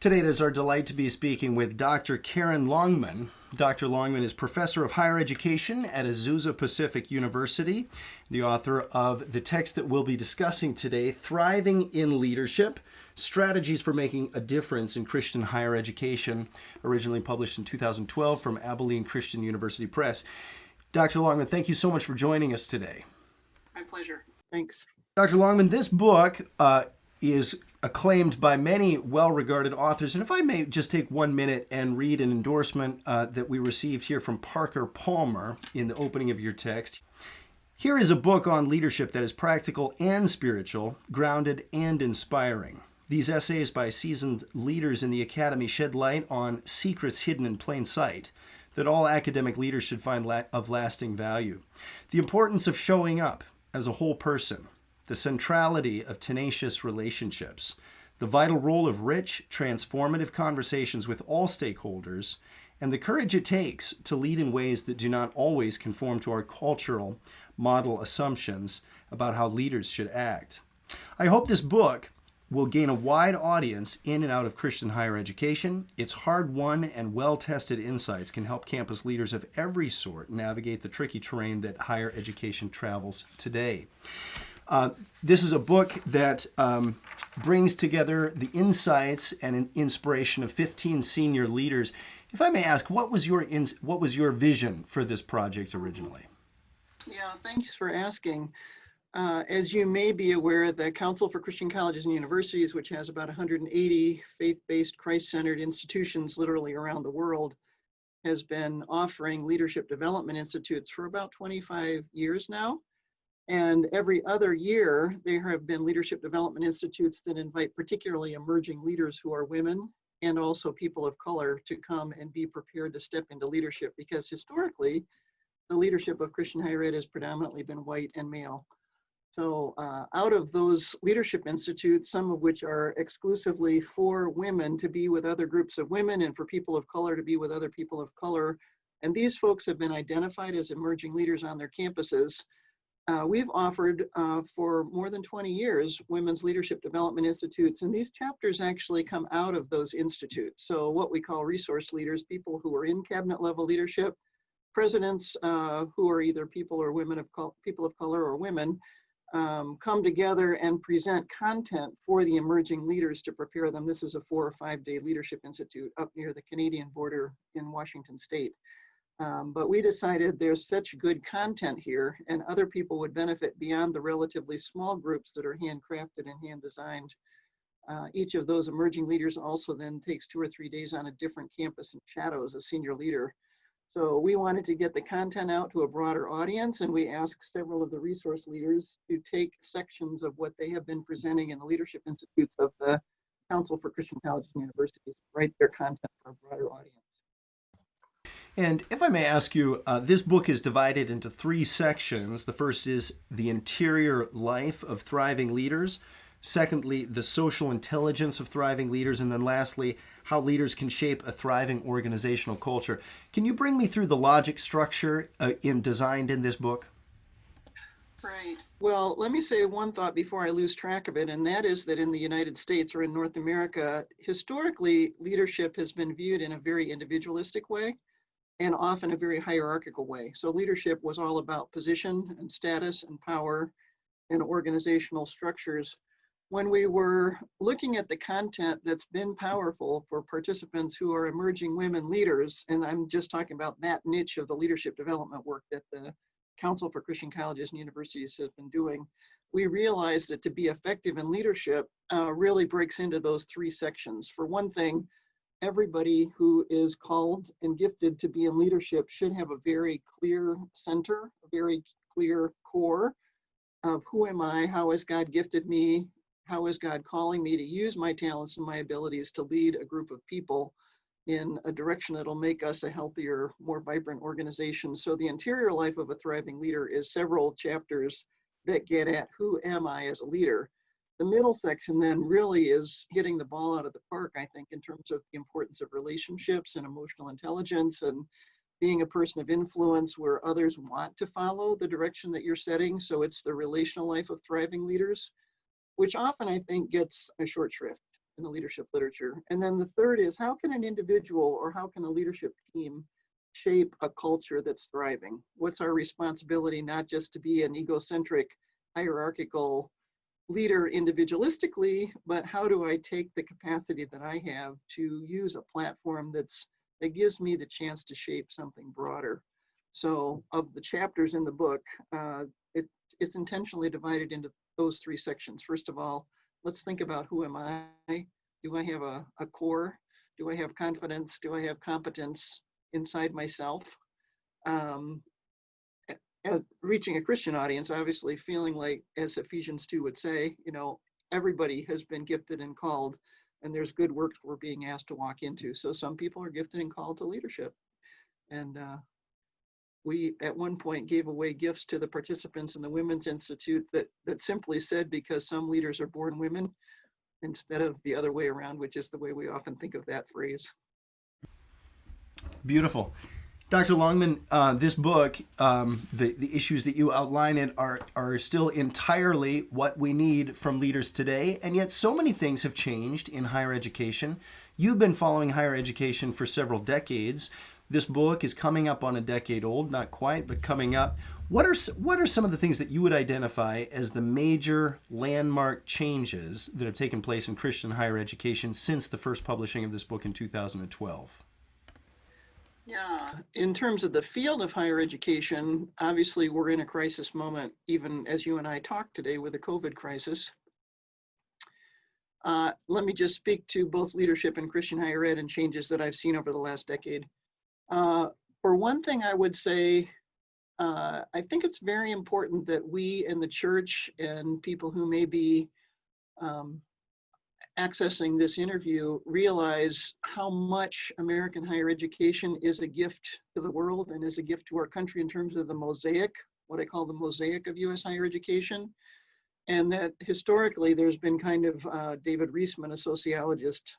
Today it is our delight to be speaking with Dr. Karen Longman. Dr. Longman is Professor of Higher Education at Azusa Pacific University, the author of the text that we'll be discussing today, Thriving in Leadership, Strategies for Making a Difference in Christian Higher Education, originally published in 2012 from Abilene Christian University Press. Dr. Longman, thank you so much for joining us today. My pleasure. Thanks. Dr. Longman, this book is acclaimed by many well-regarded authors. And if I may just take 1 minute and read an endorsement that we received here from Parker Palmer in the opening of your text. Here is a book on leadership that is practical and spiritual, grounded and inspiring. These essays by seasoned leaders in the academy shed light on secrets hidden in plain sight that all academic leaders should find of lasting value. The importance of showing up as a whole person, the centrality of tenacious relationships, the vital role of rich, transformative conversations with all stakeholders, and the courage it takes to lead in ways that do not always conform to our cultural model assumptions about how leaders should act. I hope this book will gain a wide audience in and out of Christian higher education. Its hard-won and well-tested insights can help campus leaders of every sort navigate the tricky terrain that higher education travels today. This is a book that brings together the insights and inspiration of 15 senior leaders. If I may ask, what was your vision for this project originally? Yeah, thanks for asking. As you may be aware, the Council for Christian Colleges and Universities, which has about 180 faith-based, Christ-centered institutions literally around the world, has been offering leadership development institutes for about 25 years now. And every other year, there have been leadership development institutes that invite particularly emerging leaders who are women and also people of color to come and be prepared to step into leadership, because historically, the leadership of Christian higher ed has predominantly been white and male. So out of those leadership institutes, some of which are exclusively for women to be with other groups of women and for people of color to be with other people of color, and these folks have been identified as emerging leaders on their campuses. We've offered for more than 20 years women's leadership development institutes, and these chapters actually come out of those institutes. So what we call resource leaders, people who are in cabinet level leadership, presidents who are either people or women of people of color or women, come together and present content for the emerging leaders to prepare them. This is a 4 or 5 day leadership institute up near the Canadian border in Washington State. But we decided there's such good content here and other people would benefit beyond the relatively small groups that are handcrafted and hand designed. Each of those emerging leaders also then takes 2 or 3 days on a different campus and shadows a senior leader. So we wanted to get the content out to a broader audience, and we asked several of the resource leaders to take sections of what they have been presenting in the leadership institutes of the Council for Christian Colleges and Universities, write their content for a broader audience. And if I may ask you, this book is divided into 3 sections. The first is the interior life of thriving leaders. Secondly, the social intelligence of thriving leaders. And then lastly, how leaders can shape a thriving organizational culture. Can you bring me through the logic structure designed in this book? Right. Well, let me say one thought before I lose track of it, and that is that in the United States or in North America, historically, leadership has been viewed in a very individualistic way and often a very hierarchical way. So leadership was all about position and status and power and organizational structures. When we were looking at the content that's been powerful for participants who are emerging women leaders, and I'm just talking about that niche of the leadership development work that the Council for Christian Colleges and Universities has been doing, we realized that to be effective in leadership really breaks into those 3 sections. For one thing, everybody who is called and gifted to be in leadership should have a very clear center, a very clear core of who am I, how has God gifted me, how is God calling me to use my talents and my abilities to lead a group of people in a direction that'll make us a healthier, more vibrant organization. So the interior life of a thriving leader is several chapters that get at who am I as a leader. The middle section then really is hitting the ball out of the park, I think, in terms of the importance of relationships and emotional intelligence and being a person of influence where others want to follow the direction that you're setting. So it's the relational life of thriving leaders, which often I think gets a short shrift. in the leadership literature. And then the third is, how can an individual or how can a leadership team shape a culture that's thriving? What's our responsibility, not just to be an egocentric, hierarchical leader individualistically, but how do I take the capacity that I have to use a platform that gives me the chance to shape something broader? So of the chapters in the book, it's intentionally divided into those three sections. First of all, let's think about who am I? Do I have a core? Do I have confidence? Do I have competence inside myself? As reaching a Christian audience, obviously feeling like, as Ephesians 2 would say, everybody has been gifted and called, and there's good work we're being asked to walk into. So some people are gifted and called to leadership. And we at one point gave away gifts to the participants in the Women's Institute that simply said, because some leaders are born women, instead of the other way around, which is the way we often think of that phrase. Beautiful. Dr. Longman, this book, the issues that you outline it are still entirely what we need from leaders today, and yet so many things have changed in higher education. You've been following higher education for several decades. This book is coming up on a decade old, not quite, but coming up. What are some of the things that you would identify as the major landmark changes that have taken place in Christian higher education since the first publishing of this book in 2012? Yeah, in terms of the field of higher education, obviously we're in a crisis moment, even as you and I talk today with the COVID crisis. Let me just speak to both leadership and Christian higher ed and changes that I've seen over the last decade. For one thing, I would say, I think it's very important that we in the church and people who may be accessing this interview realize how much American higher education is a gift to the world and is a gift to our country in terms of the mosaic, what I call the mosaic of US higher education. And that historically there's been kind of, David Reisman, a sociologist,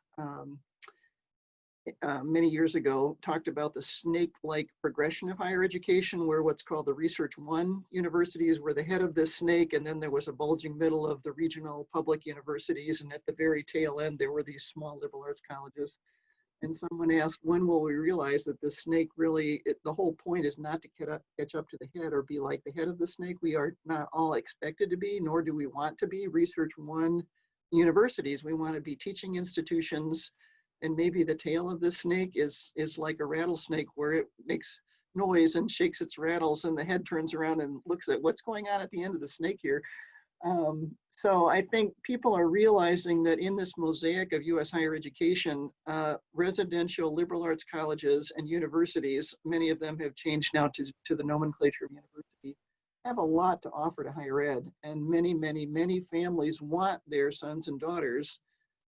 many years ago, talked about the snake-like progression of higher education, where what's called the Research 1 universities were the head of this snake, and then there was a bulging middle of the regional public universities, and at the very tail end, there were these small liberal arts colleges. And someone asked, when will we realize that the snake really, the whole point is not to catch up to the head or be like the head of the snake. We are not all expected to be, nor do we want to be Research 1 universities. We want to be teaching institutions. And maybe the tail of this snake is like a rattlesnake, where it makes noise and shakes its rattles, and the head turns around and looks at what's going on at the end of the snake here. So I think people are realizing that in this mosaic of US higher education, residential liberal arts colleges and universities, many of them have changed now to the nomenclature of university, have a lot to offer to higher ed. And many, many, many families want their sons and daughters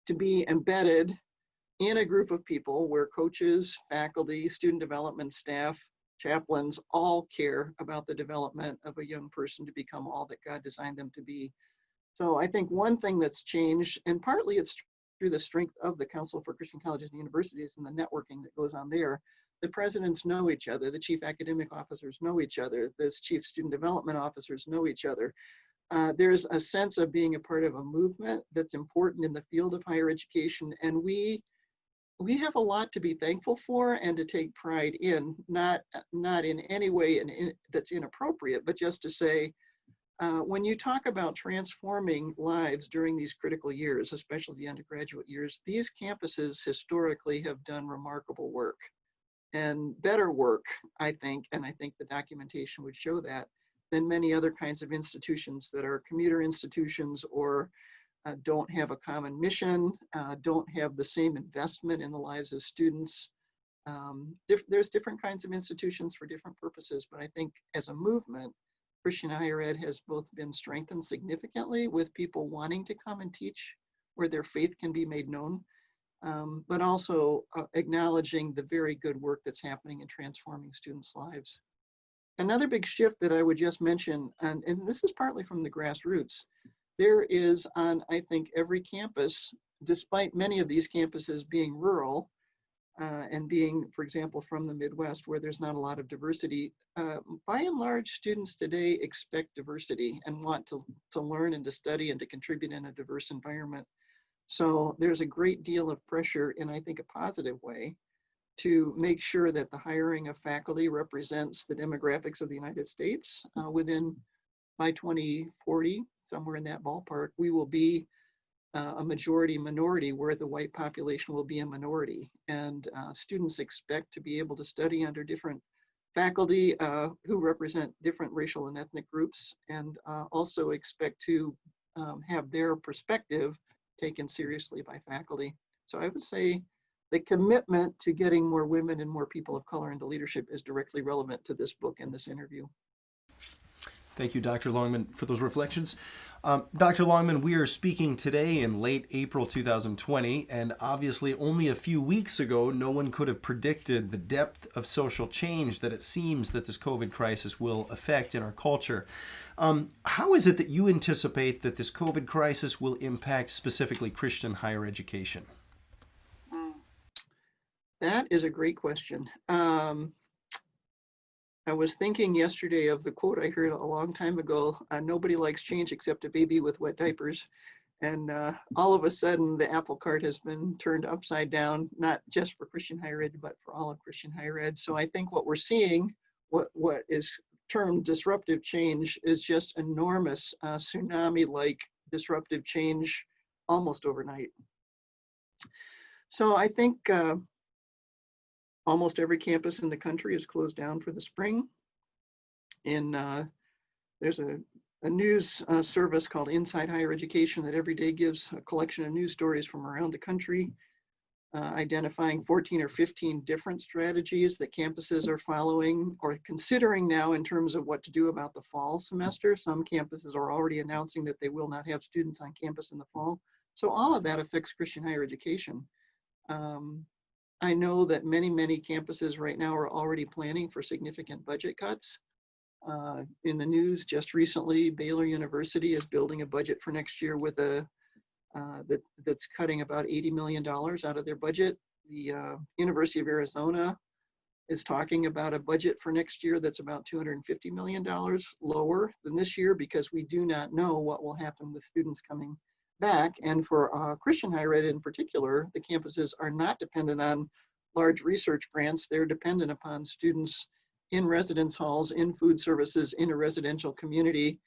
to be embedded in a group of people where coaches, faculty, student development staff, chaplains all care about the development of a young person to become all that God designed them to be. So I think one thing that's changed, and partly it's through the strength of the Council for Christian Colleges and Universities and the networking that goes on there, the presidents know each other, the chief academic officers know each other, the chief student development officers know each other. There's a sense of being a part of a movement that's important in the field of higher education, and we have a lot to be thankful for and to take pride in, not in any way that's inappropriate, but just to say, when you talk about transforming lives during these critical years, especially the undergraduate years, these campuses historically have done remarkable work and better work, I think, and I think the documentation would show that, than many other kinds of institutions that are commuter institutions or don't have a common mission, don't have the same investment in the lives of students. There's different kinds of institutions for different purposes, but I think as a movement, Christian higher ed has both been strengthened significantly with people wanting to come and teach where their faith can be made known, but also acknowledging the very good work that's happening in transforming students' lives. Another big shift that I would just mention, and this is partly from the grassroots, there is on, I think, every campus, despite many of these campuses being rural and being, for example, from the Midwest where there's not a lot of diversity, by and large, students today expect diversity and want to learn and to study and to contribute in a diverse environment. So there's a great deal of pressure in, I think, a positive way to make sure that the hiring of faculty represents the demographics of the United States. Within by 2040, somewhere in that ballpark, we will be a majority minority where the white population will be a minority. And students expect to be able to study under different faculty who represent different racial and ethnic groups, and also expect to have their perspective taken seriously by faculty. So I would say the commitment to getting more women and more people of color into leadership is directly relevant to this book and this interview. Thank you, Dr. Longman, for those reflections. Dr. Longman, we are speaking today in late April 2020, and obviously only a few weeks ago, no one could have predicted the depth of social change that it seems that this COVID crisis will affect in our culture. How is it that you anticipate that this COVID crisis will impact specifically Christian higher education? That is a great question. I was thinking yesterday of the quote I heard a long time ago, nobody likes change except a baby with wet diapers. And all of a sudden, the apple cart has been turned upside down, not just for Christian higher ed, but for all of Christian higher ed. So I think what we're seeing, what is termed disruptive change, is just enormous tsunami-like disruptive change almost overnight. So I think almost every campus in the country is closed down for the spring. There's a news service called Inside Higher Education that every day gives a collection of news stories from around the country, identifying 14 or 15 different strategies that campuses are following or considering now in terms of what to do about the fall semester. Some campuses are already announcing that they will not have students on campus in the fall. So all of that affects Christian higher education. I know that many campuses right now are already planning for significant budget cuts. In the news just recently, Baylor University is building a budget for next year with that's cutting about $80 million out of their budget. The University of Arizona is talking about a budget for next year that's about $250 million lower than this year, because we do not know what will happen with students coming back. And for Christian higher ed in particular, the campuses are not dependent on large research grants. They're dependent upon students in residence halls, in food services, in a residential community.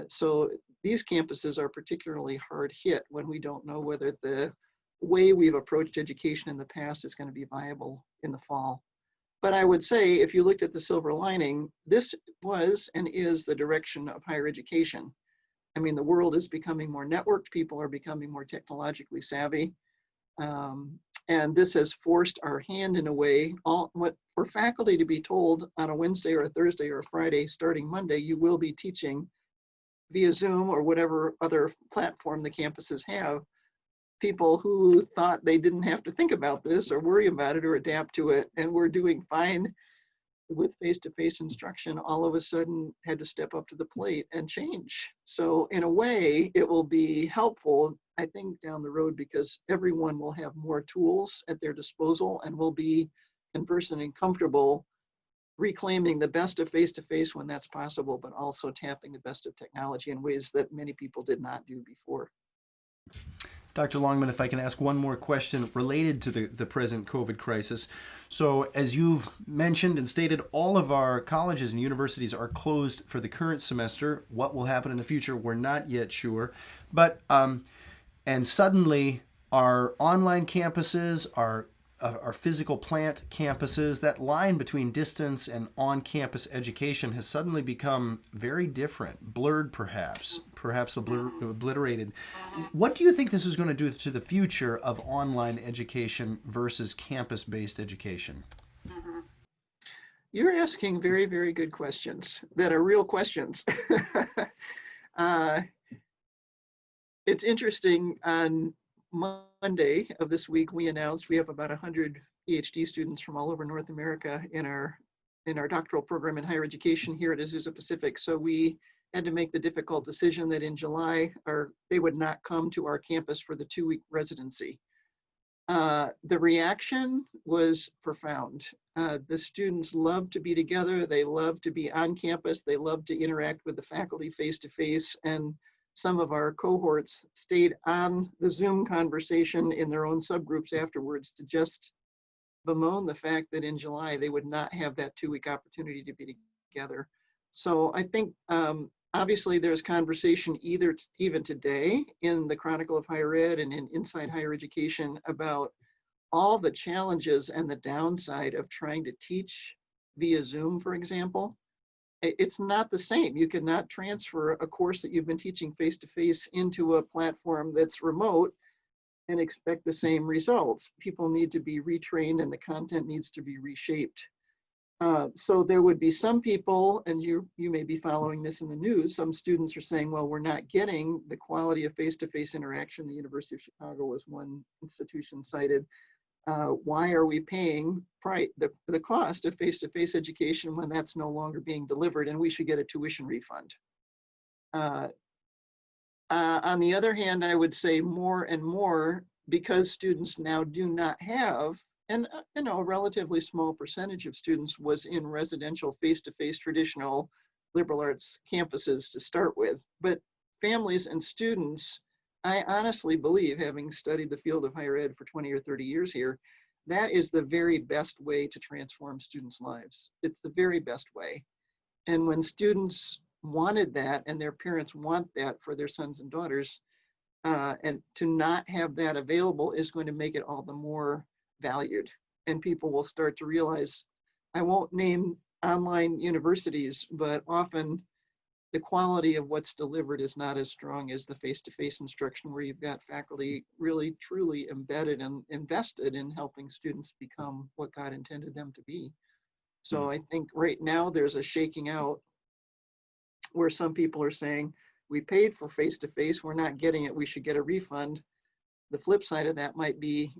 So these campuses are particularly hard hit when we don't know whether the way we've approached education in the past is going to be viable in the fall. But I would say, if you looked at the silver lining, this was and is the direction of higher education. I mean, the world is becoming more networked. People are becoming more technologically savvy. And this has forced our hand in a way, for faculty to be told on a Wednesday or a Thursday or a Friday, starting Monday, you will be teaching via Zoom or whatever other platform the campuses have. People who thought they didn't have to think about this or worry about it or adapt to it, and were doing fine with face-to-face instruction, all of a sudden had to step up to the plate and change. So in a way, it will be helpful, I think, down the road, because everyone will have more tools at their disposal and will be conversant and comfortable reclaiming the best of face-to-face when that's possible, but also tapping the best of technology in ways that many people did not do before. Dr. Longman, if I can ask one more question related to the present COVID crisis. So as you've mentioned and stated, all of our colleges and universities are closed for the current semester. What will happen in the future, we're not yet sure. But, and suddenly our online campuses, our physical plant campuses, that line between distance and on-campus education has suddenly become very different, blurred perhaps obliterated. What do you think this is going to do to the future of online education versus campus-based education? You're asking very good questions that are real questions. It's interesting, on Monday of this week, we announced we have about 100 PhD students from all over North America in our doctoral program in higher education here at Azusa Pacific. So we had to make the difficult decision that in July, they would not come to our campus for the 2-week residency. The reaction was profound. The students love to be together. They love to be on campus. They love to interact with the faculty face to face. And some of our cohorts stayed on the Zoom conversation in their own subgroups afterwards to just bemoan the fact that in July they would not have that 2-week opportunity to be together. So I think obviously there's conversation even today in the Chronicle of Higher Ed and in Inside Higher Education about all the challenges and the downside of trying to teach via Zoom, for example. It's not the same. You cannot transfer a course that you've been teaching face-to-face into a platform that's remote and expect the same results. People need to be retrained and the content needs to be reshaped. So there would be some people, and you may be following this in the news, some students are saying, well, we're not getting the quality of face-to-face interaction. The University of Chicago was one institution cited. Why are we paying the cost of face-to-face education when that's no longer being delivered and we should get a tuition refund? On the other hand, I would say more and more, because students now do not have, and a relatively small percentage of students was in residential face-to-face traditional liberal arts campuses to start with, but families and students, I honestly believe, having studied the field of higher ed for 20 or 30 years here, that is the very best way to transform students' lives. It's the very best way. And when students wanted that and their parents want that for their sons and daughters, and to not have that available is going to make it all the more valued. And people will start to realize, I won't name online universities, but often the quality of what's delivered is not as strong as the face-to-face instruction where you've got faculty really truly embedded and invested in helping students become what God intended them to be. So I think right now there's a shaking out where some people are saying, we paid for face-to-face, we're not getting it, we should get a refund. The flip side of that might be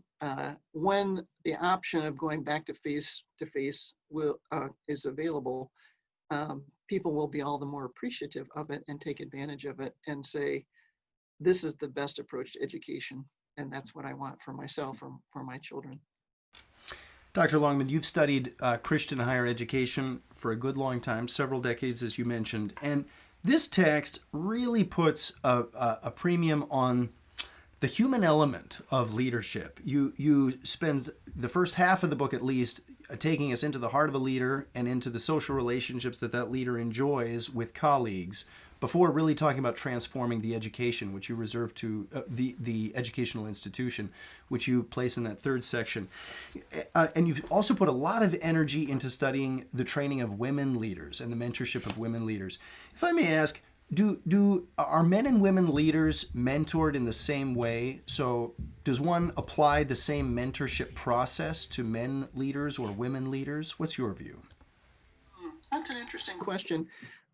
when the option of going back to face-to-face is available, people will be all the more appreciative of it and take advantage of it and say, this is the best approach to education. And that's what I want for myself, for my children. Dr. Longman, you've studied Christian higher education for a good long time, several decades, as you mentioned. And this text really puts a premium on the human element of leadership. You spend the first half of the book, at least, taking us into the heart of a leader and into the social relationships that leader enjoys with colleagues before really talking about transforming the education, which you reserve to the educational institution, which you place in that third section. And you've also put a lot of energy into studying the training of women leaders and the mentorship of women leaders. If I may ask, are men and women leaders mentored in the same way? So does one apply the same mentorship process to men leaders or women leaders? What's your view? That's an interesting question.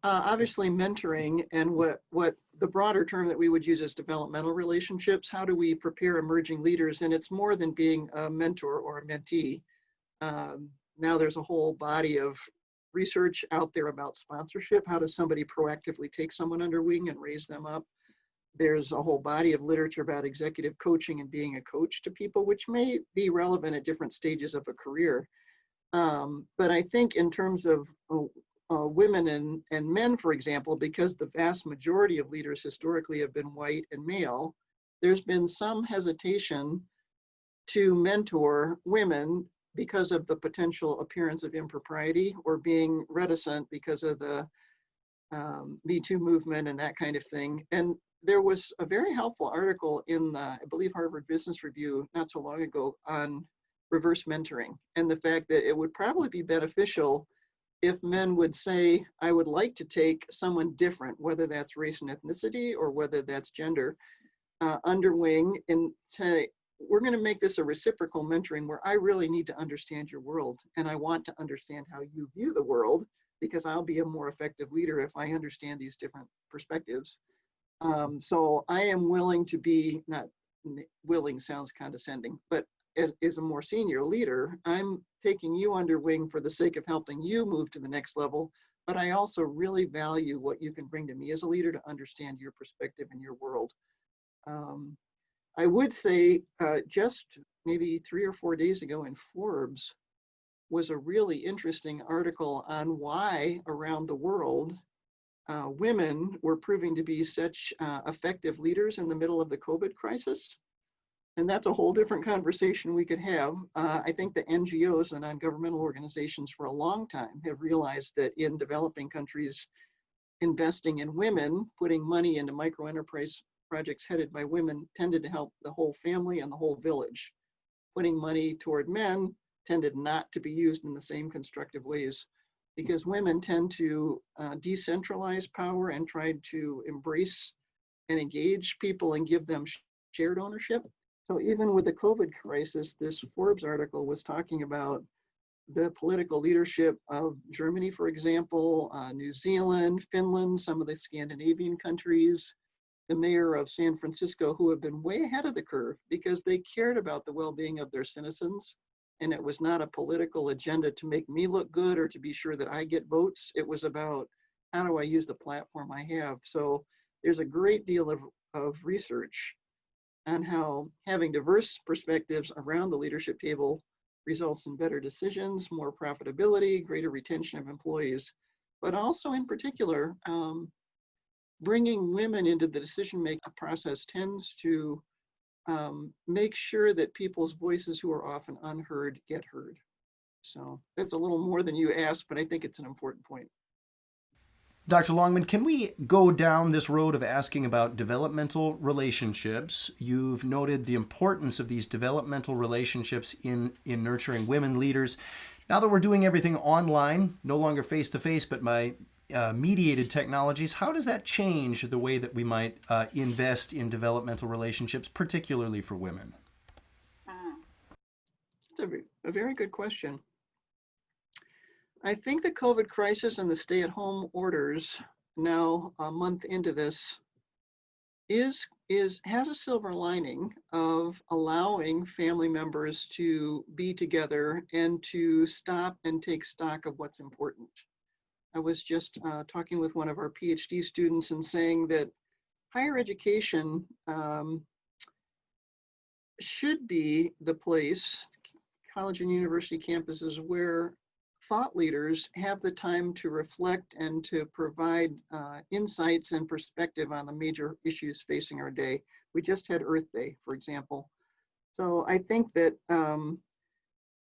Obviously, mentoring and what the broader term that we would use is developmental relationships. How do we prepare emerging leaders? And it's more than being a mentor or a mentee. Now there's a whole body of research out there about sponsorship. How does somebody proactively take someone under wing and raise them up? There's a whole body of literature about executive coaching and being a coach to people, which may be relevant at different stages of a career. But I think in terms of women and men, for example, because the vast majority of leaders historically have been white and male, there's been some hesitation to mentor women because of the potential appearance of impropriety or being reticent because of the Me Too movement and that kind of thing. And there was a very helpful article in, I believe, Harvard Business Review not so long ago on reverse mentoring and the fact that it would probably be beneficial if men would say, I would like to take someone different, whether that's race and ethnicity or whether that's gender, under wing and say, we're going to make this a reciprocal mentoring where I really need to understand your world and I want to understand how you view the world because I'll be a more effective leader if I understand these different perspectives. So I am willing to be, not willing sounds condescending, but as a more senior leader, I'm taking you under wing for the sake of helping you move to the next level, but I also really value what you can bring to me as a leader to understand your perspective and your world. I would say just maybe 3 or 4 days ago in Forbes was a really interesting article on why around the world women were proving to be such effective leaders in the middle of the COVID crisis. And that's a whole different conversation we could have. I think the NGOs, the non-governmental organizations, for a long time have realized that in developing countries, investing in women, putting money into micro enterprise projects headed by women tended to help the whole family and the whole village. Putting money toward men tended not to be used in the same constructive ways, because women tend to decentralize power and try to embrace and engage people and give them shared ownership. So even with the COVID crisis, this Forbes article was talking about the political leadership of Germany, for example, New Zealand, Finland, some of the Scandinavian countries, the mayor of San Francisco, who have been way ahead of the curve because they cared about the well-being of their citizens. And it was not a political agenda to make me look good or to be sure that I get votes. It was about, how do I use the platform I have? So there's a great deal of research on how having diverse perspectives around the leadership table results in better decisions, more profitability, greater retention of employees, but also in particular, bringing women into the decision-making process tends to make sure that people's voices who are often unheard get heard. So that's a little more than you asked, but I think it's an important point. Dr. Longman, can we go down this road of asking about developmental relationships? You've noted the importance of these developmental relationships in nurturing women leaders. Now that we're doing everything online, no longer face-to-face, but by mediated technologies, how does that change the way that we might invest in developmental relationships, particularly for women? It's a very good question. I think the COVID crisis and the stay-at-home orders, now a month into this, has a silver lining of allowing family members to be together and to stop and take stock of what's important. I was just talking with one of our PhD students and saying that higher education should be the place, college and university campuses, where thought leaders have the time to reflect and to provide insights and perspective on the major issues facing our day. We just had Earth Day, for example. So I think that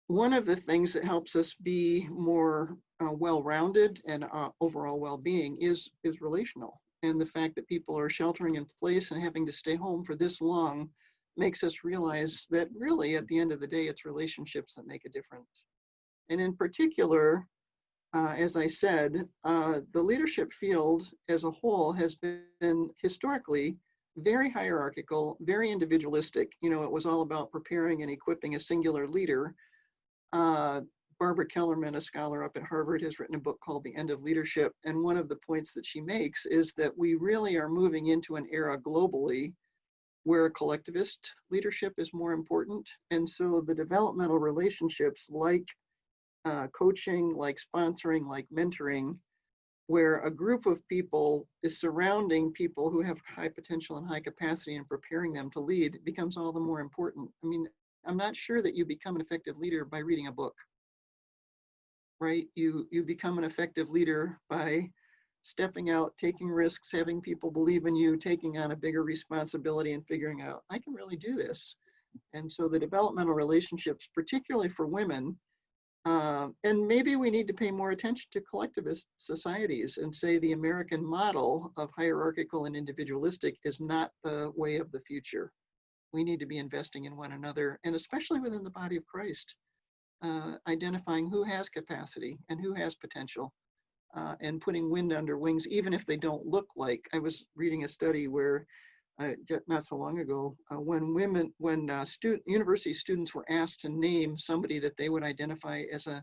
one of the things that helps us be more well-rounded and overall well-being is relational. And the fact that people are sheltering in place and having to stay home for this long makes us realize that really at the end of the day, it's relationships that make a difference. And in particular, as I said, the leadership field as a whole has been historically very hierarchical, very individualistic. You know, it was all about preparing and equipping a singular leader. Barbara Kellerman, a scholar up at Harvard, has written a book called The End of Leadership. And one of the points that she makes is that we really are moving into an era globally where collectivist leadership is more important. And so the developmental relationships like coaching, like sponsoring, like mentoring, where a group of people is surrounding people who have high potential and high capacity and preparing them to lead becomes all the more important. I mean, I'm not sure that you become an effective leader by reading a book, right? You become an effective leader by stepping out, taking risks, having people believe in you, taking on a bigger responsibility and figuring out, I can really do this. And so the developmental relationships, particularly for women, and maybe we need to pay more attention to collectivist societies and say the American model of hierarchical and individualistic is not the way of the future. We need to be investing in one another, and especially within the body of Christ, identifying who has capacity and who has potential, and putting wind under wings, even if they don't look like. I was reading a study where not so long ago, when university students were asked to name somebody that they would identify as an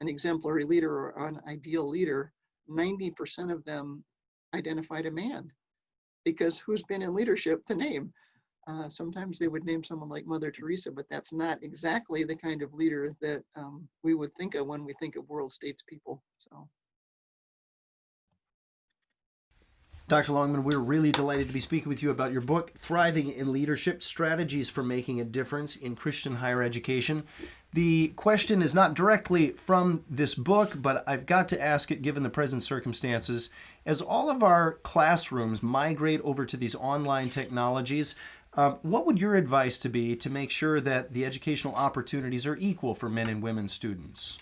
exemplary leader or an ideal leader, 90% of them identified a man, because who's been in leadership to name? Sometimes they would name someone like Mother Teresa, but that's not exactly the kind of leader that we would think of when we think of world statespeople. So. Dr. Longman, we're really delighted to be speaking with you about your book, Thriving in Leadership, Strategies for Making a Difference in Christian Higher Education. The question is not directly from this book, but I've got to ask it given the present circumstances. As all of our classrooms migrate over to these online technologies, what would your advice to be to make sure that the educational opportunities are equal for men and women students?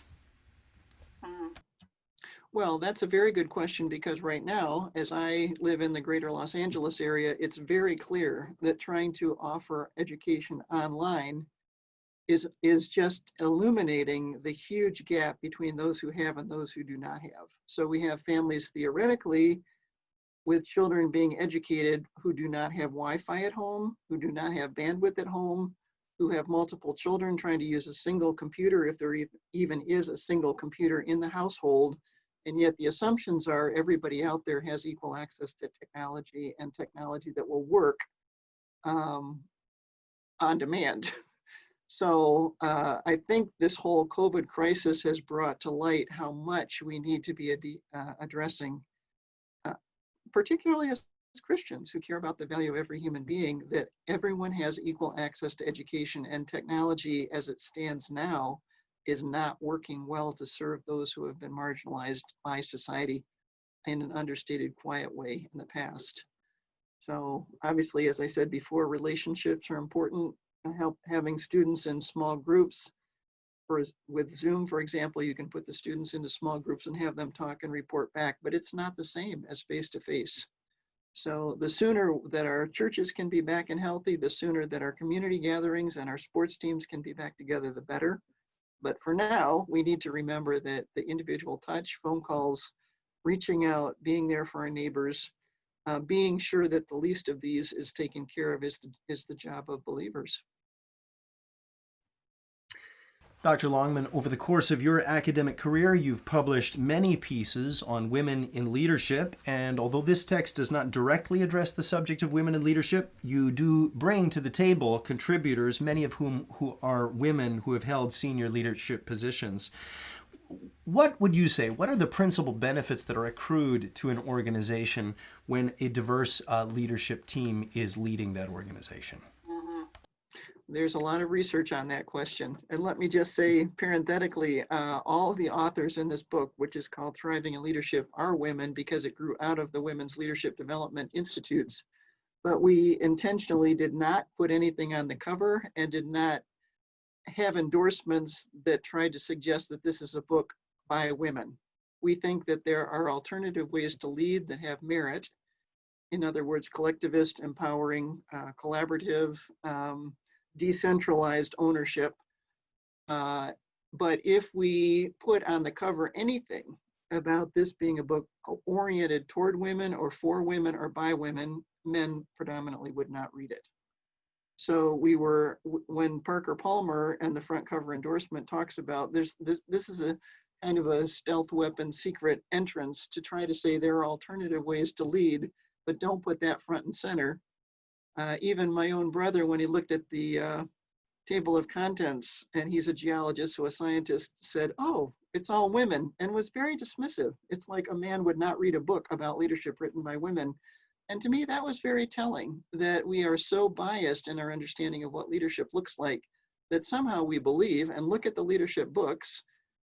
Well, that's a very good question because right now, as I live in the greater Los Angeles area, it's very clear that trying to offer education online is just illuminating the huge gap between those who have and those who do not have. So we have families theoretically with children being educated who do not have Wi-Fi at home, who do not have bandwidth at home, who have multiple children trying to use a single computer if there even is a single computer in the household. And yet the assumptions are everybody out there has equal access to technology and technology that will work on demand. So I think this whole COVID crisis has brought to light how much we need to be addressing, particularly as Christians who care about the value of every human being, that everyone has equal access to education, and technology as it stands now is not working well to serve those who have been marginalized by society in an understated, quiet way in the past. So obviously, as I said before, relationships are important. Having students in small groups, or with Zoom, for example, you can put the students into small groups and have them talk and report back, but it's not the same as face-to-face. So the sooner that our churches can be back and healthy, the sooner that our community gatherings and our sports teams can be back together, the better. But for now, we need to remember that the individual touch, phone calls, reaching out, being there for our neighbors, being sure that the least of these is taken care of is the job of believers. Dr. Longman, over the course of your academic career, you've published many pieces on women in leadership, and although this text does not directly address the subject of women in leadership, you do bring to the table contributors, many of whom who are women who have held senior leadership positions. What would you say? What are the principal benefits that are accrued to an organization when a diverse leadership team is leading that organization? There's a lot of research on that question. And let me just say parenthetically, all of the authors in this book, which is called Thriving in Leadership, are women because it grew out of the Women's Leadership Development Institutes. But we intentionally did not put anything on the cover and did not have endorsements that tried to suggest that this is a book by women. We think that there are alternative ways to lead that have merit. In other words, collectivist, empowering, collaborative, decentralized ownership. But if we put on the cover anything about this being a book oriented toward women or for women or by women, men predominantly would not read it. So when Parker Palmer and the front cover endorsement talks about this is a kind of a stealth weapon secret entrance to try to say there are alternative ways to lead, but don't put that front and center. Even my own brother, when he looked at the table of contents, and he's a geologist, so a scientist, said, "Oh, it's all women," and was very dismissive. It's like a man would not read a book about leadership written by women. And to me, that was very telling, that we are so biased in our understanding of what leadership looks like that somehow we believe, and look at the leadership books,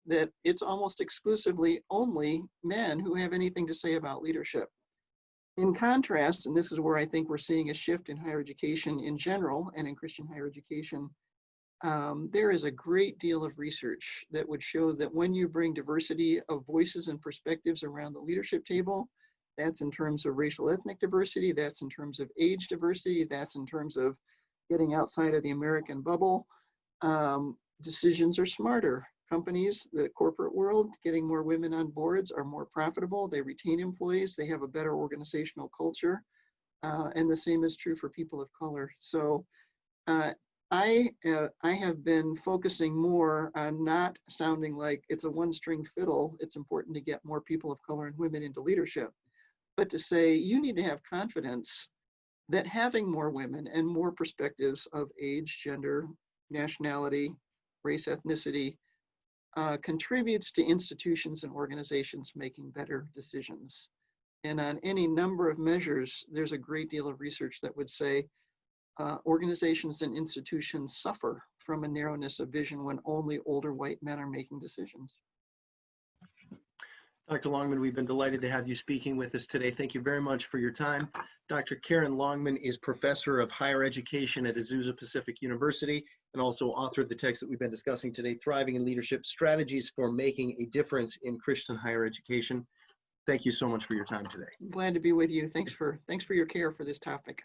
that it's almost exclusively only men who have anything to say about leadership. In contrast, and this is where I think we're seeing a shift in higher education in general and in Christian higher education, there is a great deal of research that would show that when you bring diversity of voices and perspectives around the leadership table, that's in terms of racial ethnic diversity, that's in terms of age diversity, that's in terms of getting outside of the American bubble, decisions are smarter. Companies, the corporate world, getting more women on boards are more profitable. They retain employees. They have a better organizational culture. And the same is true for people of color. So I have been focusing more on not sounding like it's a one-string fiddle. It's important to get more people of color and women into leadership, but to say you need to have confidence that having more women and more perspectives of age, gender, nationality, race, ethnicity, contributes to institutions and organizations making better decisions. And on any number of measures, there's a great deal of research that would say organizations and institutions suffer from a narrowness of vision when only older white men are making decisions. Dr. Longman, we've been delighted to have you speaking with us today. Thank you very much for your time. Dr. Karen Longman is professor of higher education at Azusa Pacific University and also authored the text that we've been discussing today, Thriving in Leadership, Strategies for Making a Difference in Christian Higher Education. Thank you so much for your time today. I'm glad to be with you. Thanks for your care for this topic.